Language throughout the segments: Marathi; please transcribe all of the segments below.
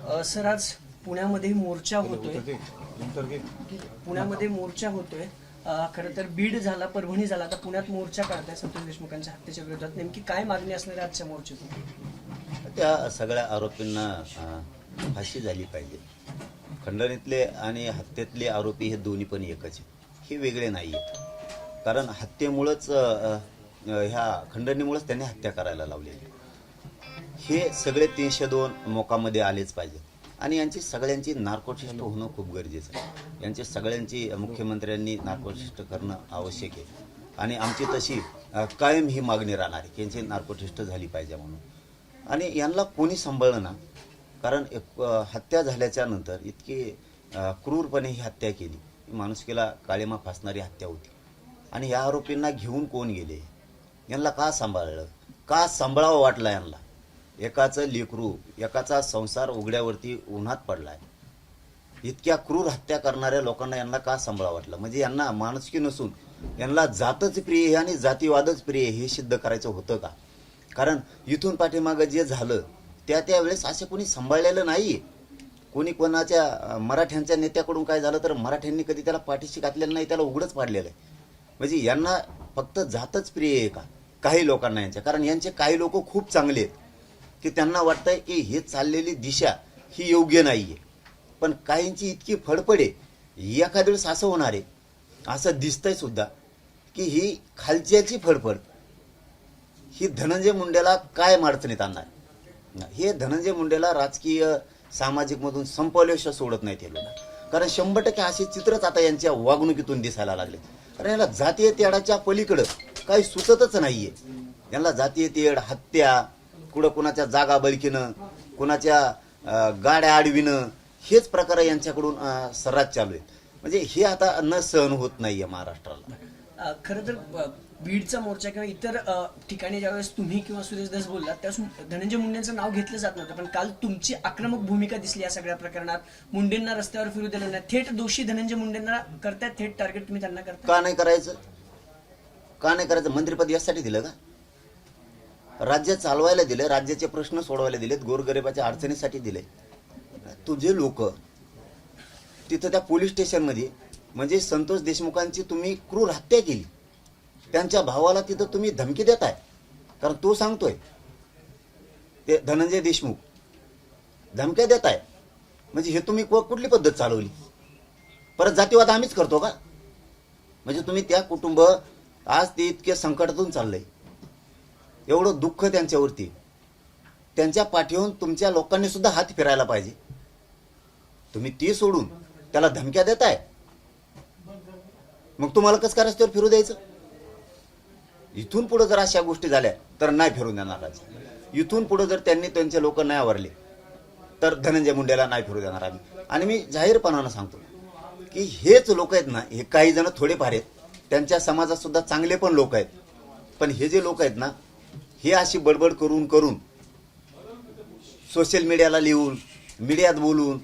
सर आज पुण्यामध्ये मोर्चा होतोय. पुण्यामध्ये मोर्चा होतोय. खरं तर बीड झाला, परभणी झाला, आता पुण्यात मोर्चा काढताय संतोष देशमुखांच्या हत्येच्या विरोधात. नेमकी काय मागणी असणार आहे आजच्या मोर्चातून? त्या सगळ्या आरोपींना फाशी झाली पाहिजे. खंडणीतले आणि हत्येतले आरोपी हे दोन्ही पण एकच आहेत, हे वेगळे नाही आहेत. कारण हत्येमुळंच ह्या खंडणीमुळंच त्यांनी हत्या करायला लावलेली. हे सगळे 302 मोकामध्ये आलेच पाहिजे आणि यांची सगळ्यांची नार्कोटिस्ट होणं खूप गरजेचं आहे. यांची सगळ्यांची मुख्यमंत्र्यांनी नार्कोटिस्ट करणं आवश्यक आहे आणि आमची तशी कायम ही मागणी राहणार आहे की यांची नार्कोटिस्ट झाली पाहिजे म्हणून. आणि यांना कोणी सांभाळलं ना, कारण हत्या झाल्याच्या नंतर इतकी क्रूरपणे ही हत्या केली, माणुसकीला काळीमा फासणारी हत्या होती. आणि या आरोपींना घेऊन कोण गेले, यांना का सांभाळलं, का सांभाळावं वाटलं यांना? एकाचं लेकरू, एकाचा संसार उघड्यावरती उन्हात पडलाय. इतक्या क्रूर हत्या करणाऱ्या लोकांना यांना का सांभाळावं वाटलं? म्हणजे यांना माणुसकी नसून यांना जातच प्रिय आहे आणि जातीवादच प्रिय आहे हे सिद्ध करायचं होतं का? कारण इथून पाठीमागं जे झालं त्यावेळेस असं कोणी सांभाळलेलं नाही. कोणी कोणाच्या मराठ्यांच्या नेत्याकडून काय झालं तर मराठ्यांनी कधी त्याला पाठीशी घातलेलं नाही, त्याला उघडच पाडलेलं आहे. म्हणजे यांना फक्त जातच प्रिय आहे का काही लोकांना यांच्या? कारण यांचे काही लोक खूप चांगले आहेत की त्यांना वाटतंय की हे चाललेली दिशा ही योग्य नाहीये. पण काहींची इतकी फडफड आहे, एखाद्या वेळेस असं होणार आहे, असं दिसतंय सुद्धा की ही खालच्याची फडफड ही धनंजय मुंडेला काय अडचणीत आणणार. हे धनंजय मुंडेला राजकीय सामाजिक मधून संपवल्याशिवाय सोडत नाहीत हे लोक. कारण 100% असे चित्रच आता यांच्या वागणुकीतून दिसायला लागले. कारण याला जातीय तेडाच्या पलीकडं काही सुचतच नाहीये. यांना जातीय तेड, हत्या, कुठं कुणाच्या जागा बळकीनं, कुणाच्या गाड्या अडविणं, हेच प्रकार यांच्याकडून सर्रास चालू आहेत. म्हणजे हे आता न सहन होत नाहीये महाराष्ट्राला. खरं तर बीडचा मोर्चा किंवा इतर ठिकाणी ज्यावेळेस तुम्ही किंवा सुरेश धस बोललात त्यावेळेस धनंजय मुंडेंचं नाव घेतलं जात नव्हतं, पण काल तुमची आक्रमक भूमिका दिसली या सगळ्या प्रकरणात. मुंडेंना रस्त्यावर फिरू दिलं नाही, थेट दोषी धनंजय मुंडेंना करतायत, थेट टार्गेट तुम्ही त्यांना करता. का नाही करायचं? का नाही करायचं? मंत्रिपद यासाठी दिलं का? राज्य चालवायला दिले, राज्याचे प्रश्न सोडवायला दिलेत, गोरगरिबाच्या अडचणीसाठी दिले. तुझे लोक तिथं त्या पोलीस स्टेशनमध्ये म्हणजे संतोष देशमुखांची तुम्ही क्रूर हत्या केली, त्यांच्या भावाला तिथं तुम्ही धमकी देताय. कारण तो सांगतोय, ते धनंजय देशमुख धमक्या देताय. म्हणजे हे तुम्ही कुठली पद्धत चालवली? परत जातीवाद आम्हीच करतो का? म्हणजे तुम्ही त्या कुटुंब आज ते इतके संकटातून चाललंय, एवढं दुःख त्यांच्यावरती, त्यांच्या पाठीहून तुमच्या लोकांनी सुद्धा हात फिरायला पाहिजे. तुम्ही ती सोडून त्याला धमक्या देताय. मग तुम्हाला कसं काय रस्त्यावर फिरू द्यायचं? इथून पुढे जर अशा गोष्टी झाल्या तर नाही फिरून देणार. इथून पुढे जर त्यांनी त्यांचे लोक नाही आवरले तर धनंजय मुंडेला नाही फिरू देणार आम्ही. आणि मी जाहीरपणानं सांगतो की हेच लोक आहेत ना, हे काही जण थोडेफार आहेत, त्यांच्या समाजात सुद्धा चांगले पण लोक आहेत, पण हे जे लोक आहेत ना, हे अशी बडबड करून करून सोशल मीडियाला लिहून, मीडियात बोलून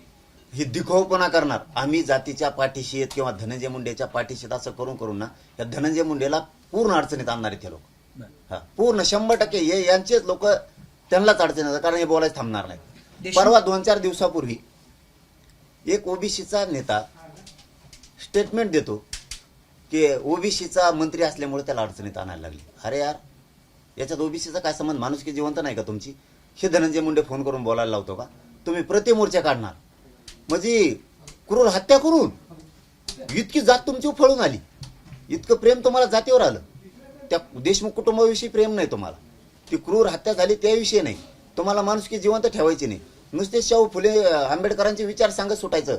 ही दिखाऊपणा करणार, आम्ही जातीच्या पाठीशी आहेत किंवा धनंजय मुंडेच्या पाठीशी आहेत, असं करून करून ना या धनंजय मुंडेला पूर्ण अडचणीत आणणार आहेत हे लोक. हा, पूर्ण 100% हे यांचेच लोक त्यांनाच अडचणीत, कारण हे बोलायचं थांबणार नाही. परवा 2-4 दिवसापूर्वी एक ओबीसीचा नेता स्टेटमेंट देतो की ओबीसीचा मंत्री असल्यामुळे त्याला अडचणीत आणायला लागली. अरे यार, याच्यात ओबीसीचा काय संबंध? माणुसकी जिवंत नाही का तुमची? हे धनंजय मुंडे फोन करून बोलायला लावतो का? तुम्ही प्रतिमोर्चा काढणार म्हणजे क्रूर हत्या करून इतकी जात तुमची उफळून आली, इतकं प्रेम तुम्हाला जातीवर आलं. त्या देशमुख कुटुंबाविषयी प्रेम नाही तुम्हाला, ती क्रूर हत्या झाली त्याविषयी नाही. तुम्हाला माणुसकी जिवंत ठेवायची नाही. नुसते शाहू फुले आंबेडकरांचे विचार सांगत सुटायचं,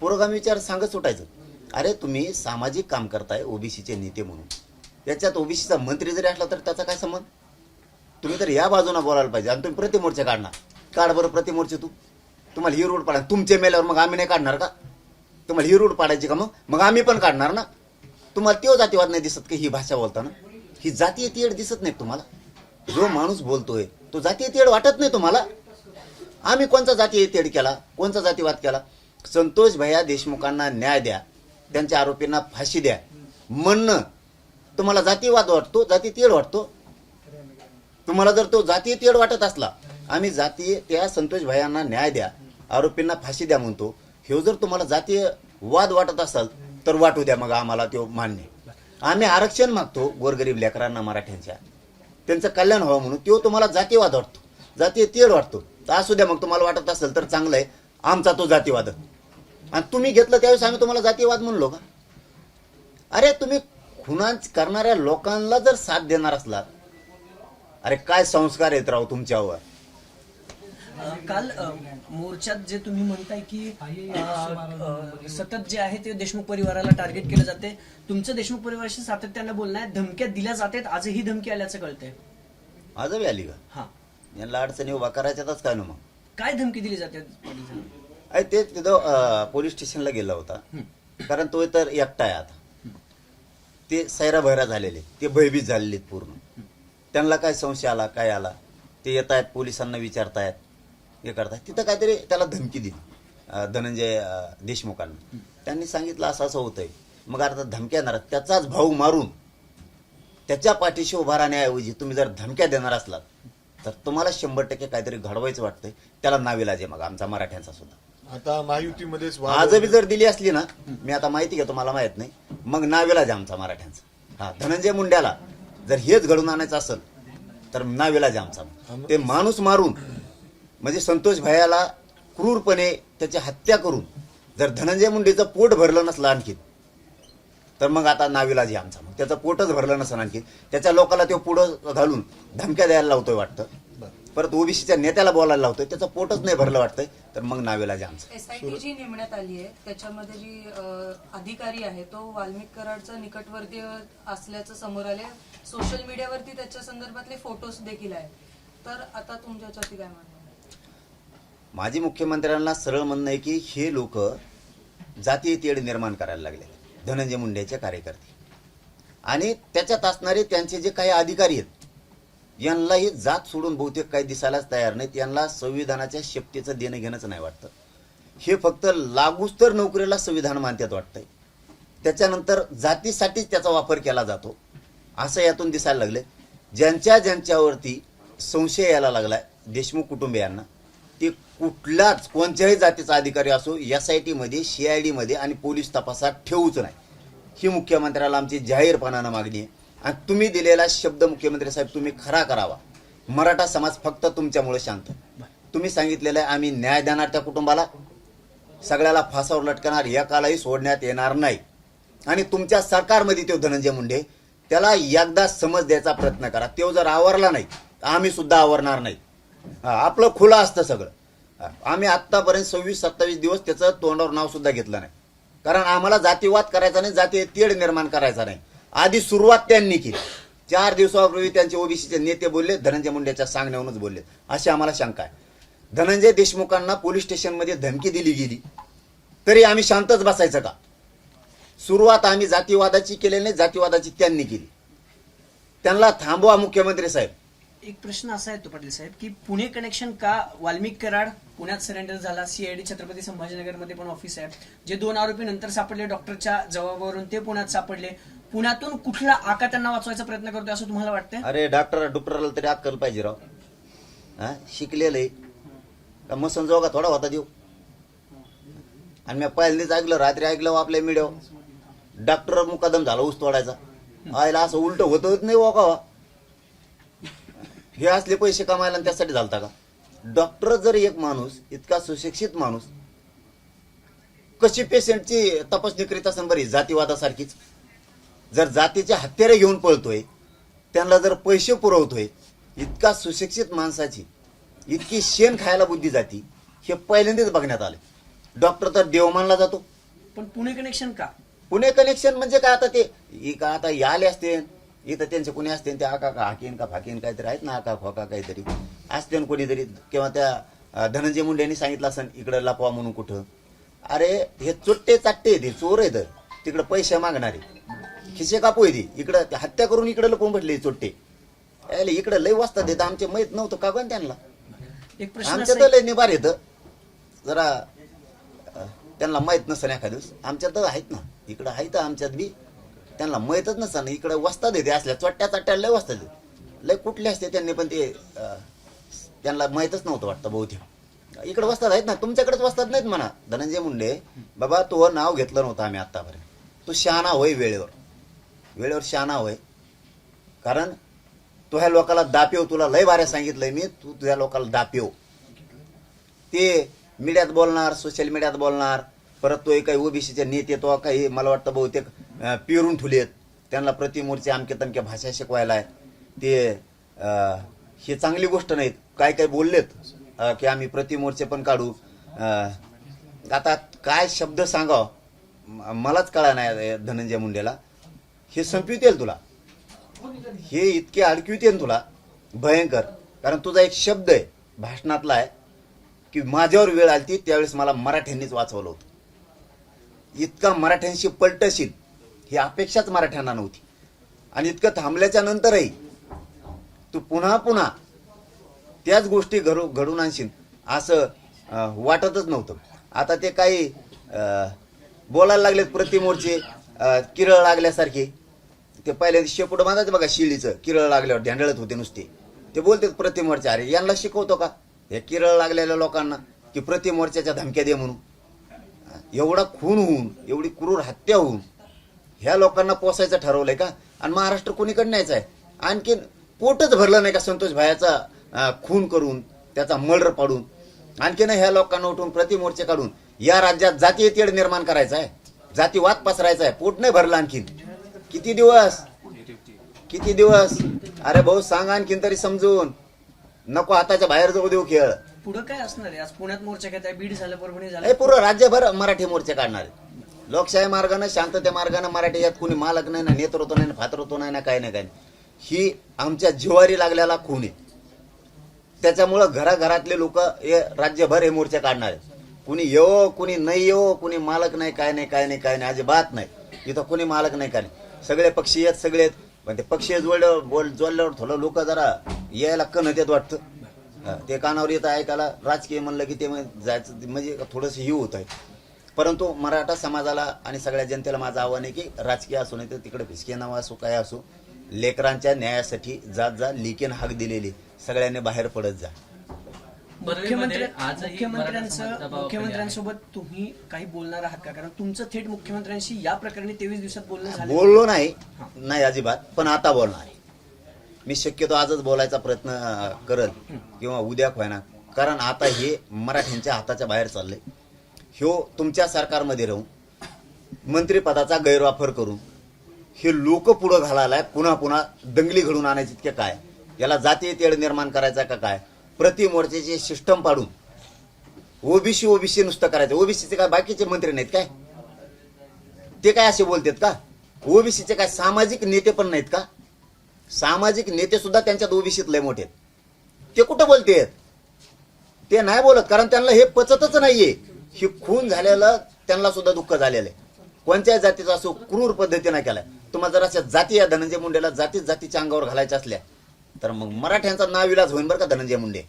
पुरोगामी विचार सांगत सुटायचं. अरे तुम्ही सामाजिक काम करताय ओबीसीचे नेते म्हणून, याच्यात ओबीसीचा मंत्री जरी असला तर त्याचा काय संबंध? तुम्ही तर या बाजूने बोलायला पाहिजे. आणि तुम्ही प्रतिमोर्चा काढणार, काढ बरं प्रतिमोर्चे. तुम्हाला ही रोड पाडायची, तुमच्या मेल्यावर मग आम्ही नाही काढणार का? तुम्हाला ही रोड पाडायची का? मग आम्ही पण काढणार ना. तुम्हाला तो जातीवाद नाही दिसत की ही भाषा बोलताना? ही जातीय तेढ दिसत नाही तुम्हाला? जो माणूस बोलतोय तो जातीय तेढ वाटत नाही तुम्हाला? आम्ही कोणता जातीय तेढ केला, कोणता जातीवाद केला? संतोष भैया देशमुखांना न्याय द्या, त्यांच्या आरोपींना फाशी द्या म्हणणं तुम्हाला जातीवाद वाटतो, जातीय तेढ वाटतो? तुम्हाला जर तो जातीय तेढ वाटत असला, आम्ही जातीय त्या संतोष भैयांना न्याय द्या आरोपींना फाशी द्या म्हणतो. हे जर तुम्हाला जातीय वाद वाटत असाल तर वाटू द्या, मग आम्हाला तो मान्य. आम्ही आरक्षण मागतो गोरगरीब लेकरांना मराठ्यांच्या, त्यांचं कल्याण व्हावं म्हणून. तो तुम्हाला जातीवाद वाटतो, जातीय तेढ वाटतो, तर असू द्या. मग तुम्हाला वाटत असेल तर चांगलं आहे, आमचा तो जातीवाद. आणि तुम्ही घेतलं त्यावेळेस आम्ही तुम्हाला जातीयवाद म्हणलो का? अरे तुम्ही खुना करणाऱ्या लोकांना जर साथ देणार असलात, अरे काय संस्कार आहेत राव तुमच्यावर. काल मोर्चात जे तुम्ही म्हणताय की सतत जे आहे ते देशमुख परिवाराला टार्गेट केलं जाते, तुमचं देशमुख परिवाराशी सातत्यानं बोलणं आहे, धमक्या दिल्या जातात, आजही धमकी आल्याचं कळतंय. आजही आली का? हा, यांना अडचणी उभा करायच्यातच काय ना. मग काय धमकी दिली जाते? अरे ते तिथं पोलीस स्टेशनला गेला होता, कारण तो तर एकटा आहे आता. ते सैरा भैरा झालेले, ते भयभीत झालेले पूर्ण. त्यांना काय संशय आला, काय आला, ते येत आहेत, पोलिसांना विचारतायत, हे करतायत. तिथं काहीतरी त्याला धमकी दिली धनंजय देशमुखांना. त्यांनी सांगितलं असं असं होतंय. मग आता धमक्या देणार, त्याचाच भाऊ मारून त्याच्या पाठीशी उभा राहण्याऐवजी तुम्ही जर धमक्या देणार असलात तर तुम्हाला 100% काहीतरी घडवायचं वाटतंय. त्याला नाविलाज आहे मग आमचा मराठ्यांचा सुद्धा. आता महायुतीमध्येच आजही जर दिली असली ना, मी आता माहिती घेतो, मला माहित नाही, मग नाविलाज आहे आमचा मराठ्यांचा. हा, धनंजय मुंड्याला जर हेच घडून आणायचं असेल तर नाविलाज आहे आमचा. ते माणूस मारून म्हणजे संतोष भैयाला क्रूरपणे त्याची हत्या करून जर धनंजय मुंडेचं पोट भरलं नसलं आणखी, तर मग आता नाविलाज आहे आमचा. मग त्याचं पोटच भरलं नसलं आणखी, त्याच्या लोकांना तो पुढं घालून धमक्या द्यायला लावतोय वाटतं, परत ओबीसीच्या नेत्याला बोलायला लावतोय, त्याचं पोटच नाही भरलं वाटतंय, तर मग नाविलाज आहे आमचा. SIT जी नेमण्यात आली आहे त्याच्यामध्ये जी अधिकारी आहे तो वाल्मिक कराडचा निकटवर्तीय असल्याचं समोर आले. सोशल मीडियावरती त्याच्या संदर्भातले फोटोज देखील आहेत. तर आता तुमच्यावरती काय म्हणणं? माजी मुख्यमंत्र्यांना सरळ म्हणणं आहे की हे लोक जातीय तेढ निर्माण करायला लागले, धनंजय मुंडेचे कार्यकर्ते, आणि त्याच्यात असणारे त्यांचे जे काही अधिकारी आहेत, यांना ही जात सोडून बहुतेक काही दिसायलाच तयार नाहीत. यांना संविधानाच्या शक्तीचं देणं घेणंच नाही वाटतं. हे फक्त लागूच तर नोकरीला संविधान मानतात वाटतंय, त्याच्यानंतर जातीसाठीच त्याचा वापर केला जातो असं यातून दिसायला लागले. ज्यांच्यावरती संशय यायला लागलाय देशमुख कुटुंबियांना, ते कुठलाच कोणत्याही जातीचा अधिकारी असो SIT मध्ये, CID मध्ये आणि पोलीस तपासात ठेवूच नाही, ही मुख्यमंत्र्याला आमची जाहीरपणानं मागणी आहे. आणि तुम्ही दिलेला शब्द मुख्यमंत्री साहेब तुम्ही खरा करावा. मराठा समाज फक्त तुमच्यामुळे शांत. तुम्ही सांगितलेलं आहे आम्ही न्याय देणार त्या कुटुंबाला, सगळ्याला फासावर लटकणार, एकालाही सोडण्यात येणार नाही. आणि तुमच्या सरकारमध्ये तो धनंजय मुंडे, त्याला एकदा समज द्यायचा प्रयत्न करा. तो जर आवरला नाही आम्ही सुद्धा आवरणार नाही. आपलं खुलं असतं सगळं. आम्ही आत्तापर्यंत 26-27 दिवस त्याचं तोंडावर नाव सुद्धा घेतलं नाही, कारण आम्हाला जातीवाद करायचा नाही, जातीय तेढ निर्माण करायचा नाही. आधी सुरुवात त्यांनी केली. 4 दिवसापूर्वी त्यांचे ओबीसीचे नेते बोलले, धनंजय मुंडेच्या सांगण्यावरूनच बोलले, अशी आम्हाला शंका आहे. धनंजय देशमुखांना पोलीस स्टेशनमध्ये धमकी दिली गेली तरी आम्ही शांतच बसायचं का? सुरुवात आम्ही जातीवादाची केलेली नाही, जातीवादाची त्यांनी केली. त्यांना थांबवा मुख्यमंत्री साहेब. एक प्रश्न असा आहे तो पाटील साहेब की पुणे कनेक्शन का? वाल्मिक कराड पुण्यात सरेंडर झाला, CID छत्रपती संभाजीनगरमध्ये पण ऑफिस आहे. जे 2 आरोपी नंतर सापडले डॉक्टरच्या जबाबावरून, ते पुण्यात सापडले. पुण्यातून कुठला आका त्यांना वाचवायचा प्रयत्न करतोय असं तुम्हाला वाटतंय? अरे डॉक्टरला तरी अक्कल पाहिजे राव. शिकलेलं आहे का? मसन जोगा थोडा होता देऊ. आणि मी पहिल्यांदाच ऐकलं, रात्री ऐकलं आपल्या मीडिया, डॉक्टर मुकादम झाला ऊस तोडायचा. आयला असं उलट होत नाही हो का? हे असले पैसे कमायला आणि त्यासाठी झालता का? डॉक्टर जर एक माणूस इतका सुशिक्षित माणूस कशी पेशंटची तपासणी करीत असेल बरी जातीवादासारखीच? जर जातीचे हत्यारे घेऊन पळतोय, त्यांना जर पैसे पुरवतोय, इतका सुशिक्षित माणसाची इतकी शेण खायला बुद्धी जाती, हे पहिल्यांदाच बघण्यात आले. डॉक्टर तर देव मानला जातो. पण पुणे कनेक्शन का? पुणे कनेक्शन म्हणजे काय? आता ते का आता आले असते इथं, त्यांचे कोणी असते, ते आका का हाकीन का फाकीन काहीतरी आहेत ना, आका खोका काहीतरी असते कोणीतरी, किंवा त्या धनंजय मुंडेंनी सांगितलं असं इकडं लपवा म्हणून कुठं. अरे हे चोट्टे चाट्टे, ते चोर आहेत, तिकडं पैसे मागणारे, खिसे कापू येते, इकडं हत्या करून इकडं लपवून बसले चोट्टे. इकडं लय वाजतात येतं, आमचे माहित नव्हतं का पण त्यांना. एक प्रश्न आमच्या तर लय निभार येतं, जरा त्यांना माहित नसतं एखाद्या दिवस. आमच्यात तर आहेत ना, इकडं आहेत आमच्यात बी, त्यांना माहीतच नसतं ना. इकडे वस्तात येते असल्या चोट्ट्या चाट्ट्या लय वस्तात लय कुठले असते त्यांनी, पण ते त्यांना माहीतच नव्हतं वाटतं बहुतेक. इकडे वस्तात आहेत ना, तुमच्याकडेच वस्तात नाहीत म्हणा. धनंजय मुंडे बाबा, तो नाव घेतलं नव्हतं आम्ही आतापर्यंत. तू शहाणा होय, वेळेवर शहाणा होय. कारण तू ह्या लोकाला दापेव, तुला लय बाऱ्या सांगितलंय मी, तू तुझ्या लोकाला दापेव. ते मीडियात बोलणार, सोशल मीडियात बोलणार, परत तो काही ओबीसीचे नेते तो काही मला वाटतं बहुतेक पिरून ठुलेत, त्यांना प्रतिमोर्चे आमके तमके भाषा शिकवायला आहे. ते हे चांगली गोष्ट नाहीत. काय बोललेत की आम्ही प्रतिमोर्चे पण काढू. आता काय शब्द सांगावं मलाच कळा नाही धनंजय मुंडेला. हे संपवित येईल तुला, हे इतके अडकवित येईल तुला भयंकर. कारण तुझा एक शब्द आहे भाषणातला आहे की माझ्यावर वेळ आली त्यावेळेस मला मराठ्यांनीच वाचवलं होतं. इतका मराठ्यांशी पलटशील ही अपेक्षाच मराठ्यांना नव्हती. आणि इतकं थांबल्याच्या नंतरही तू पुन्हा त्याच गोष्टी घडून आणशील असं वाटतच नव्हतं. आता ते काही बोलायला लागलेत प्रतिमोर्चे किरळ लागल्यासारखे. ते पहिल्यांदा शेपूट बांधायचं बघा शिळीचं, किरळ लागल्यावर ढेंडळत होते नुसते. ते बोलतात प्रतिमोर्चे. अरे यांना शिकवतो का हे किरळ लागलेल्या लोकांना की प्रतिमोर्चाच्या धमक्या दे म्हणून? एवढा खून होऊन, एवढी क्रूर हत्या होऊन ह्या लोकांना पोसायचं ठरवलंय का? आणि महाराष्ट्र कोणीकडे न्यायचं आहे? आणखीन पोटच भरलं नाही का संतोष भायाचा खून करून, त्याचा मर्डर पाडून? आणखीन ह्या लोकांना उठून प्रतिमोर्चे काढून या राज्यात जातीय तेढ निर्माण करायचा आहे, जातीवाद पसरायचा आहे. पोट नाही भरलं आणखीन. किती दिवस? अरे भाऊ सांग आणखीन तरी समजून. नको हाताच्या बाहेर जाऊ देऊ खेळ. पुढे काय असणार आहे? आज पुण्यात मोर्चा घेत आहे, बीड झालं, परभणी झालं, हे पूर्ण राज्यभर मराठी मोर्चे काढणार आहेत. लोकशाही मार्गाने, शांतते मार्गाने. मराठी यात कुणी मालक नाही ना, नेतृत्व नाही ना, फातृत्व नाही ना, काय नाही. ही आमच्या जिवारी लागलेला खून आहे. त्याच्यामुळं घराघरातले लोक हे राज्यभर हे मोर्चे काढणार आहेत. कुणी येवो, कुणी नाही येवो, कुणी मालक नाही, काय नाही, अजिबात नाही. इथं कुणी मालक नाही, काय नाही. सगळे पक्षी आहेत, सगळे. पण ते पक्षी जोडल्यावर थोडं लोक जरा यायला कणत येत वाटतं. ते कानावर येतं ऐकायला. राजकीय म्हणलं की ते जायचं म्हणजे थोडंसं ही होत आहे. परंतु मराठा समाजाला आणि सगळ्या जनतेला माझं आव्हान आहे की राजकीय असो नाही तर तिकडे भिसके नाव असो, काय असो, लेकरांच्या न्यायासाठी जा लिकेन हाक दिलेली सगळ्यांनी बाहेर पडत जा. मुख्यमंत्र्यांसोबत तुम्ही काही बोलणार आहात का? कारण तुमचं थेट मुख्यमंत्र्यांशी या प्रकरणी 23 दिवसात बोलणं झालं. बोललो नाही अजिबात, पण आता बोलणार आहे. मी शक्यतो आजच बोलायचा प्रयत्न करल किंवा उद्या व्हायना. कारण आता हे मराठ्यांच्या हाताच्या बाहेर चाललंय. ह्यो तुमच्या सरकारमध्ये राहून मंत्रिपदाचा गैरवापर करून हे लोक पुढं घालायला पुन्हा दंगली घडून आणायची इतके काय? याला जातीय तेढ निर्माण करायचा का काय? प्रतिमोर्चाचे सिस्टम पाडून ओबीसी नुसतं करायचं. ओबीसीचे काय बाकीचे मंत्री नाहीत काय? ते काय असे बोलतात का? ओबीसीचे काय सामाजिक नेते पण नाहीत का? सामाजिक नेते सुद्धा त्यांच्यात ओबीसीत लय मोठे. ते कुठं बोलतेत? ते नाही बोलत. कारण त्यांना हे पचतच नाहीये. हे खून झालेलं त्यांना सुद्धा दुःख झालेलं आहे. कोणत्याही जातीचा असो क्रूर पद्धतीने केलाय. तुम्हाला जर अशा जाती या धनंजय मुंडेला जातीच्या अंगावर घालायच्या असल्या तर मग मराठ्यांचा नाविलाज होईल बरं का धनंजय मुंडे.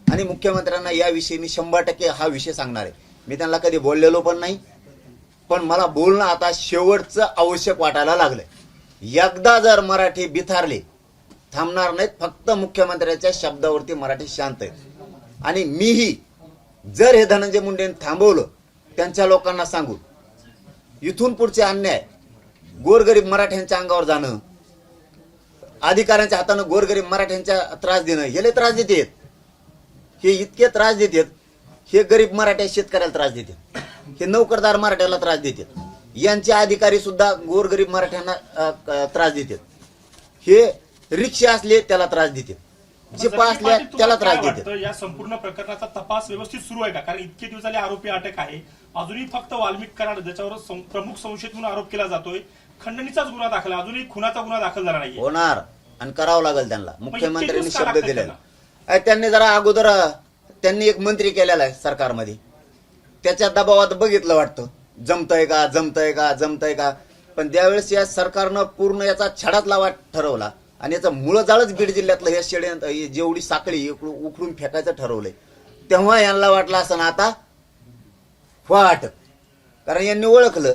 आणि मुख्यमंत्र्यांना याविषयी मी 100% हा विषय सांगणार आहे. मी त्यांना कधी बोललेलो पण नाही, पण मला बोलणं आता शेवटचं आवश्यक वाटायला लागलंय. एकदा जर मराठी बिथारले थांबणार नाहीत. फक्त मुख्यमंत्र्यांच्या शब्दावरती मराठी शांत आहेत. आणि मीही जर हे धनंजय मुंडेंनी थांबवलं त्यांच्या लोकांना सांगून इथून पुढचे अन्याय गोरगरीब मराठ्यांच्या अंगावर जाणं, अधिकाऱ्यांच्या हातानं गोरगरीब मराठ्यांच्या त्रास देणं, हे त्रास देतात. हे इतके त्रास देतात. हे गरीब मराठ्या शेतकऱ्याला त्रास देतात. हे नोकरदार मराठ्याला त्रास देतात. यांचे अधिकारी सुद्धा गोरगरीब मराठ्यांना त्रास देतात. हे रिक्षा असले त्याला त्रास देतात, जिपा असल्या त्याला त्रास देतात. या संपूर्ण प्रकरणाचा तपास व्यवस्थित सुरू आहे का? कारण इतके दिवस झाले आरोपी अटक आहे, अजूनही फक्त वाल्मिक कराड ज्याच्यावर प्रमुख संशयित म्हणून आरोप केला जातोय, खंडणीचाच गुन्हा दाखल, अजूनही खुनाचा गुन्हा दाखल झाला नाही. होणार आणि करावं लागेल त्यांना. मुख्यमंत्र्यांनी शब्द दिलेला. त्यांनी जरा अगोदर त्यांनी एक मंत्री केलेला आहे सरकारमध्ये, त्याच्या दबावात बघितलं वाटतं जमतंय का. पण त्यावेळेस या सरकारनं पूर्ण याचा छडाच लावा ठरवला आणि याचं मुळं जाळच बीड जिल्ह्यातलं हे शेड्या जेवढी साखळी उखडून फेकायचं ठरवलंय. तेव्हा यांना वाटलं असं ना आता वाट, कारण यांनी ओळखलं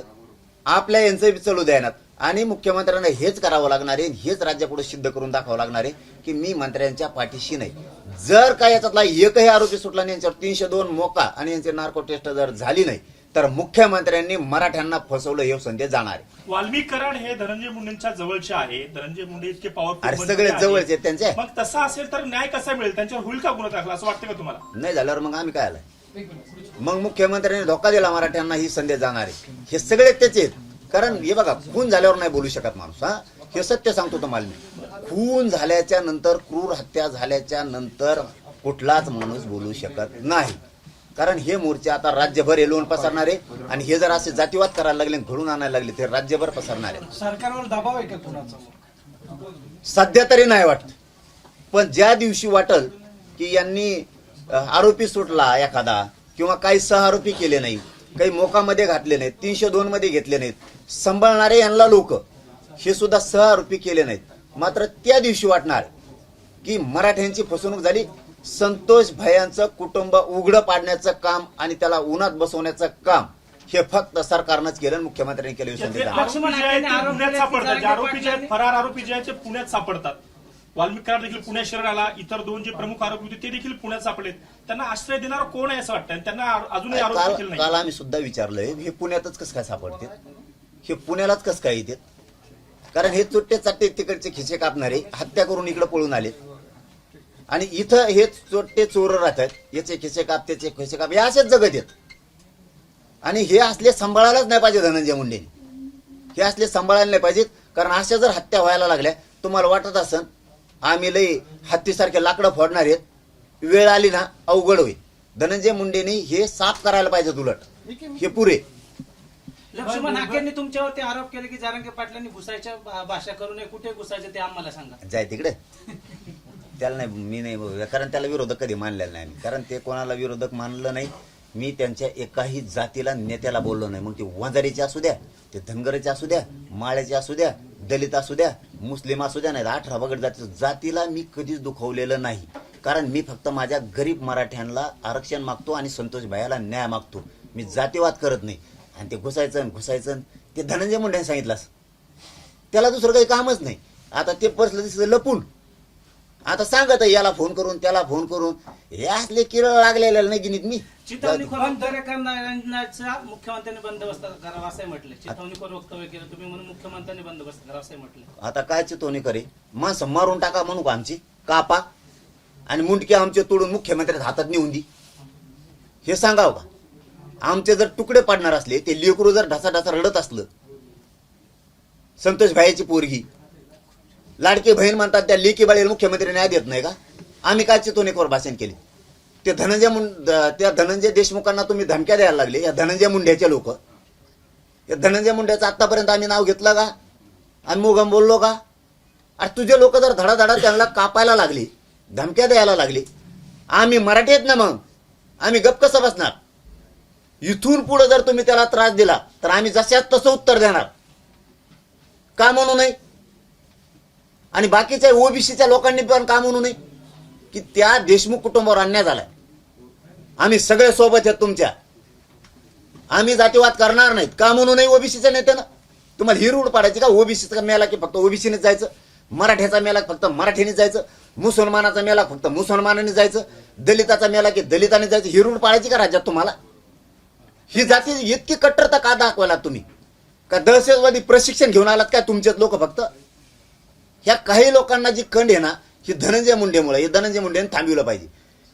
आपल्या यांचं बी चलू द्यायनात. आणि मुख्यमंत्र्यांना हेच करावं लागणार आहे, हेच राज्यापुढे सिद्ध करून दाखवावं लागणार आहे की मी मंत्र्यांच्या पाठीशी नाही. जर का याच्यातला एकही आरोपी सुटला नाही, यांच्यावर 302 मोका आणि यांची नार्को टेस्ट जर झाली नाही तर मुख्यमंत्र्यांनी मराठ्यांना फसवलं हे संदेश जाणार आहे. वाल्मिक कराड हे धनंजय मुंडेंच्या जवळचे आहे. धनंजय मुंडे इतके अरे पॉवरफुल सगळे जवळचे आहेत त्यांचे. मग तसं असेल तर न्याय कसा मिळेल? त्यांच्यावर होईल का गुन्हा दाखल असं वाटतं का तुम्हाला? नाही झाल्यावर मग आम्ही काय आलाय? मग मुख्यमंत्र्यांनी धोका दिला मराठ्यांना ही संदेश जाणार आहे. हे सगळे त्याचे आहेत. कारण हे बघा, खून झाल्यावर नाही बोलू शकत माणूस. हा, हे सत्य सांगतो तुम्हाला मी. खून झाल्याच्या नंतर, क्रूर हत्या झाल्याच्या नंतर कुठलाच माणूस बोलू शकत नाही. कारण हे मोर्चे आता राज्यभर एलवून पसरणार आहे आणि हे जर असे जातीवाद करायला लागले, घडून आणायला लागले, ते राज्यभर पसरणार आहे. सरकारवर दबाव आहे का कुणाचा? सध्या तरी नाही वाटत, पण ज्या दिवशी वाटल की यांनी आरोपी सुटला एखादा किंवा काही सहआरोपी केले नाही, काही मोकामध्ये घातले नाहीत, 302 मध्ये घेतले नाहीत, सांभाळणारे यांना लोक हे सुद्धा सहआरोपी केले नाहीत, मात्र त्या दिवशी वाटणार की मराठ्यांची फसवणूक झाली. संतोष भयांचं कुटुंब उघडं पाडण्याचं काम आणि त्याला उन्हात बसवण्याचं काम हे फक्त सरकारनंच केलं, मुख्यमंत्र्यांनी केलं. जे आरोपी जे आहेत ते पुण्यात सापडतात. जे आरोपी जे आहेत, फरार आरोपी जे आहेत ते पुण्यात सापडतात. वाल्मिक कराड देखील पुण्यात शहराला, इतर 2 जे प्रमुख आरोपी होते ते देखील पुण्यात सापडलेत. त्यांना आश्रय देणारा कोण आहे असं वाटतं? आणि त्यांना अजूनही आरोप देखील नाही. काल आम्ही सुद्धा विचारलंय, हे पुण्यातच कसं काय सापडते, हे पुण्यालाच कसं काय येते? कारण हे चुट्टे चाट्टे तिकडचे खिसे कापणारे हत्या करून इकडे पळून आले आणि इथं हे चोट्टे चोर राहतात, याचे खिसे काप, त्याचे खिसे काप, हे असेच जगत येत. आणि हे असले सांभाळायलाच नाही पाहिजे धनंजय मुंडेंनी. हे असले सांभाळायला नाही पाहिजेत. कारण अशा जर हत्या व्हायला लागल्या, तुम्हाला वाटत असन आम्ही लई हत्तीसारखे लाकडं फोडणार आहेत, वेळ आली ना अवघड होईल. धनंजय मुंडेंनी हे साफ करायला पाहिजे. उलट हे पुरे. लक्ष्मण हाकेंनी तुमच्यावरती आरोप केले की जरांगे पाटलांनी घुसायच्या भाषा करू नये, कुठे घुसायचं ते आम्हाला सांगा. जाय तिकडे. त्याला नाही, मी नाही बोलू, कारण त्याला विरोधक कधी मानलेला नाही. कारण ते कोणाला विरोधक मानलं नाही. मी त्यांच्या एकाही जातीला, नेत्याला बोललो नाही. मग ते वंजारीचे असू द्या, ते धनगरचे असू द्या, माळ्याचे असू द्या, दलित असू द्या, मुस्लिम असू द्या, नाही 18 बगड जातीला मी कधीच दुखवलेलं नाही. कारण मी फक्त माझ्या गरीब मराठ्यांना आरक्षण मागतो आणि संतोष भाईला न्याय मागतो. मी जातीवाद करत नाही. आणि ते घुसायचं ते धनंजय मुंडेंनी सांगितलं असं. त्याला दुसरं काही कामच नाही. आता ते बसलं दिसलं लपून. आता सांगत आहे याला फोन करून, त्याला फोन करून. हे असले किरळ लागलेले नाही गिनीत मी. चिथावणीखोर वक्तव्य करणाऱ्यांचा मुख्यमंत्र्यांनी बंदोबस्त करावा असंही म्हटलं. चिथावणीखोर वक्तव्य केलं तुम्ही म्हणून मुख्यमंत्र्यांनी बंदोबस्त करावा असंही म्हटलं. आता काय चितवणी करे? माणसं मारून टाका म्हणू का आमची? कापा आणि मुंडके आमचे तोडून मुख्यमंत्र्यांच्या हातात नेऊन दी, हे सांगाव का? आमचे जर तुकडे पाडणार असले, ते लेकरू जर ढासा रडत असलं, संतोष भाईची पोरगी लाडकी बहीण म्हणतात, त्या लेकी बाळीला मुख्यमंत्री न्याय देत नाही का? आम्ही काय चितवणीवर भाषण केले? ते त्या धनंजय देशमुखांना तुम्ही धमक्या द्यायला लागले. या धनंजय मुंड्याचे लोक, या धनंजय मुंड्याचं आतापर्यंत आम्ही नाव घेतलं का? आणि मुगम बोललो का? अरे तुझे लोक जर धडाधडा त्यांना कापायला लागले, धमक्या द्यायला लागले, आम्ही मराठी आहेत ना, मग आम्ही गप कसं बसणार? इथून पुढे जर तुम्ही त्याला त्रास दिला तर आम्ही जशात तसं उत्तर देणार. का म्हणू नये? आणि बाकीच्या ओबीसीच्या लोकांनी पण का म्हणू नये की त्या देशमुख कुटुंबावर अन्याय झालाय? आम्ही सगळे सोबत आहेत तुमच्या. आम्ही जातीवाद करणार नाहीत. का म्हणू नये? ओबीसीच्या नेत्यानं तुम्हाला ही रूढ पाडायची का? ओबीसीचा मेला की फक्त ओबीसीनेच जायचं, मराठ्याचा मेला फक्त मराठीनेच जायचं, मुसलमानाचा मेला फक्त मुसलमानाने जायचं, दलिताचा मेला की दलिताने जायचं, ही रूढ पाडायची का राज्यात तुम्हाला? ही जाती इतकी कट्टरता का दाखवायला तुम्ही? का दहशतवादी प्रशिक्षण घेऊन आलात काय तुमचेच लोक? फक्त ह्या काही लोकांना जी कंड आहे ना, ही धनंजय मुंडेमुळे, हे धनंजय मुंडेने थांबविलं पाहिजे.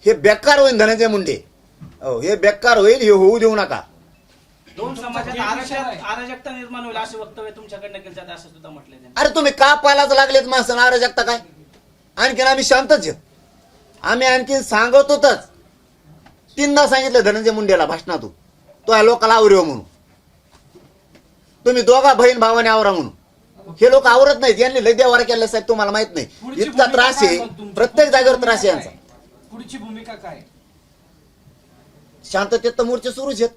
हे बेकार होईल धनंजय मुंडे, हे बेकार होईल. हे होऊ देऊ नका. 2 समाजात अराजकता निर्माण होईल असे वक्तव्य तुमच्याकडनं केलं जातं असं सुद्धा म्हटलंय त्यांनी. अरे तुम्ही का पालाच लागलेत माणसं? अराजकता काय? आणखीन आम्ही शांतच आहेत. आम्ही आणखीन सांगत होतच. 3दा सांगितलं धनंजय मुंडेला भाषणातून, तो या लोकांना आवरेव म्हणून. तुम्ही दोघा बहीण भावाने आवरा म्हणून. हे लोक आवरत नाहीत. यांनी लय देवारा केला साहेब, तुम्हाला माहित नाही. इतका त्रास आहे, प्रत्येक जागेवर त्रास आहे यांचा. पुढची भूमिका काय? शांततेत तर मोर्चे सुरूच आहेत.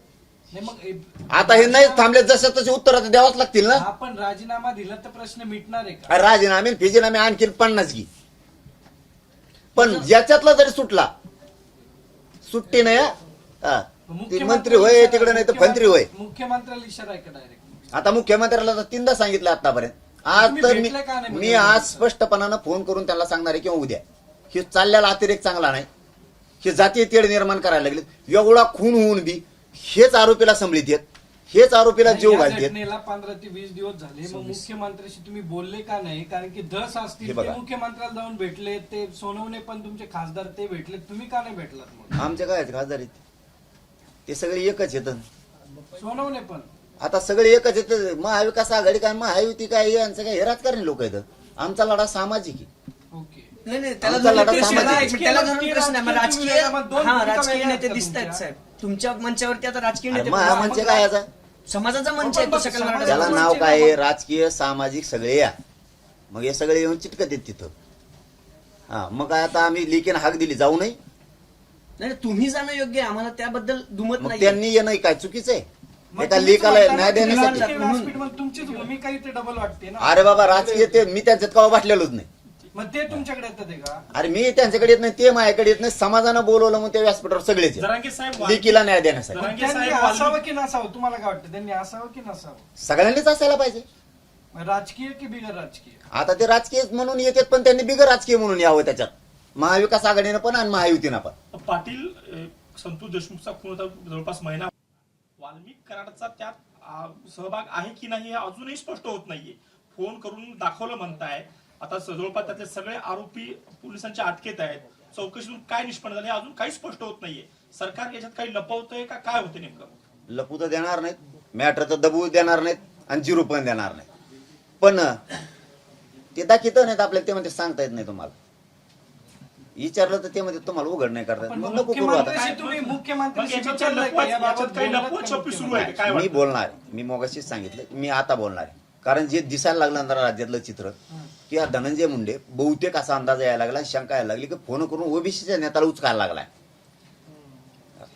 नाही मग आता हे नाही थांबले, जसे तसे उत्तर आता द्यावाच लागतील ना. आपण राजीनामा दिला तर प्रश्न मिटणार आहे का? राजीनामे फिजीनामे आणखीन 50 घे. पण ज्याच्यातला जरी सुटला, सुट्टी नाही हा. ती मंत्री होय तिकडे, नाही तर फंत्री होय. मुख्यमंत्र्याला इशारा आहे का डायरेक्ट? आता मुख्यमंत्र्याला तर 3दा सांगितलं आतापर्यंत. आज तर मी आज स्पष्टपणानं फोन करून त्यांना सांगणार आहे किंवा उद्या हे चाललेला अतिरेक चांगला नाही. हे जातीय तेढ निर्माण करायला लागले. एवढा खून होऊन बी हेच आरोपीला संभळीत येत, हेच आरोपीला जीव या घालतात. घटनेला 15 ते 20 दिवस झाले. मग मुख्यमंत्र्यांशी तुम्ही बोलले का नाही? कारण की धस हे असतील बघा. ते मुख्यमंत्र्याला जाऊन भेटले, ते सोनवणे पण तुमचे खासदार ते भेटले, तुम्ही का नाही भेटलात? मग आमच्या काय आहेत खासदार आहेत ते सगळे एकच येतं. सोनवणे पण आता सगळे एकच येतं. महाविकास आघाडी काय महायुती काय यांचं काय हे राजकारणी लोक आहेत. आमचा लढा सामाजिक आहे. ओके. नाही त्याला आमचा धरून लढा प्रश्न सामाजिक. आहे. त्याला धरून प्रश्न आहे. मग राजकीय दोन हा भूमिका राजकीय वेगळ्या नेते आहेत दिसत आहेत तुमच्या. साहेब तुमच्या मंचावरती. आता राजकीय नेते म्हणजे काय याचा समाजाचा मंच आहे तो सकल मराठा त्याला समाज. नाव काय आहे? राजकीय सामाजिक सगळे या. मग हे सगळे येऊन चिटकत आहेत तिथं. हा मग काय आता आम्ही लिखीन हाक दिली जाऊ नये. नाही तुम्ही जाणं योग्य आहे, आम्हाला त्याबद्दल दुमत मग नाही. त्यांनी येणं काय चुकीचं आहे? मग एका तुम्हीच लेखाला म्हणता न्याय ना, तुम्ही देण्यासाठी. राजकीय व्यासपीठ, तुमचीच भूमिका इथे डबल वाटते ना. अरे बाबा राजकीय ते मी त्यांच्यात कवा वाटलेलोच नाही. मग ते तुमच्याकडे येतात आहे का? अरे मी त्यांच्याकडे येत नाही, ते माझ्याकडे येत नाही. समाजानं बोलवलं मग त्या व्यासपीठावर सगळेच आहेत. जरांगे साहेब लेकीला न्याय देण्यासाठी जरांगे त्यांनी साहेब असावं की नसावं? तुम्हाला काय वाटतं? त्यांनी असावं की नसावं? सगळ्यांनीच असायला पाहिजे. मग राजकीय की बिगर राजकीय? आता ते राजकीय म्हणून येतात पण त्यांनी बिगर राजकीय म्हणून यावं त्याच्यात. महाविकास आघाडीनं पण आणि महायुतीनं पण. पाटील संतोष देशमुखचा खून होता जवळपास महिना. वाल्मिक कराडचा त्यात सहभाग आहे की नाही हे अजूनही स्पष्ट होत नाहीये. फोन करून दाखवलं म्हणताय. आता जवळपास त्यातले सगळे आरोपी पोलिसांच्या अटकेत आहेत. चौकशीतून काय निष्पन्न झाले अजून काही स्पष्ट होत नाहीये. सरकार याच्यात काही लपवतंय का काय होतं नेमकं? लपू तर देणार नाहीत, मॅटरचं दबू देणार नाहीत आणि जिरो पण देणार नाहीत. पण ते दाखित नाहीत आपल्याला. ते म्हणते सांगता येत नाही तुम्हाला. विचारलं तर ते म्हणते तुम्हाला उघड नाही करतात. पण मग नको करू आता. मुख्यमंत्र्यांशी तुम्ही मग मुख्यमंत्र्यांशी याच्यात विचारलंय का? लपवाच- याबाबत याच्यात काही बोललात लपवत का छपी सुरू आहे का? काय मी वाटतं? बोलणार. मी मगाशीच सांगितलं मी आता बोलणार आहे. कारण जे दिसायला लागलं ना राज्यातलं चित्र की हा धनंजय मुंडे बहुतेक असा अंदाज यायला लागला, शंका यायला लागली की फोन करून ओबीसीच्या नेत्याला उचकायला लागलाय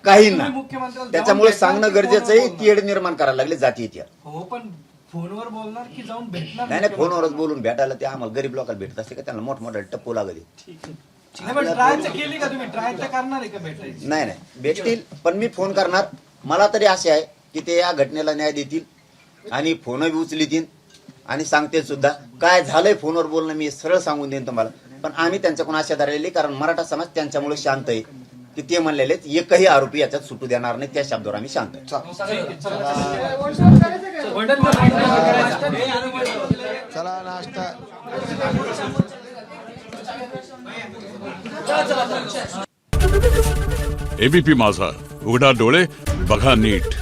काही ना. तुम्ही मुख्यमंत्र्याला त्याच्यामुळे जाऊन सांगणं भेटणार की गरजेचं आहे. फोनवर तेढ निर्माण करायला लागले जातीय. हो पण फोनवर बोलणार की जाऊन भेटणार? नाही फोनवरच बोलून भेटायला ते आम्हाला गरीब लोकांना भेटत असते का त्यांना मोठमोठ्या टप्पू लागले. नाही पण ट्राय तर केली का तुम्ही? ट्राय तर करणार आहे का भेटायची? नाही भेटतील पण मी फोन करणार. मला तरी असे आहे की ते या घटनेला न्याय देतील आणि फोन बी उचलतील आणि सांगतील सुद्धा. काय झालंय फोनवर बोलणं मी सरळ सांगून देईन तुम्हाला. पण आम्ही त्यांच्याकडून आशा धरलेली कारण मराठा समाज त्यांच्यामुळे शांत आहे की ते म्हणलेले एकही आरोपी याच्यात सुटू देणार नाही. त्या शब्दावर आम्ही शांत आहे. चला नाश्ता. एबीपी माझा, उघडा डोळे बघा नीट.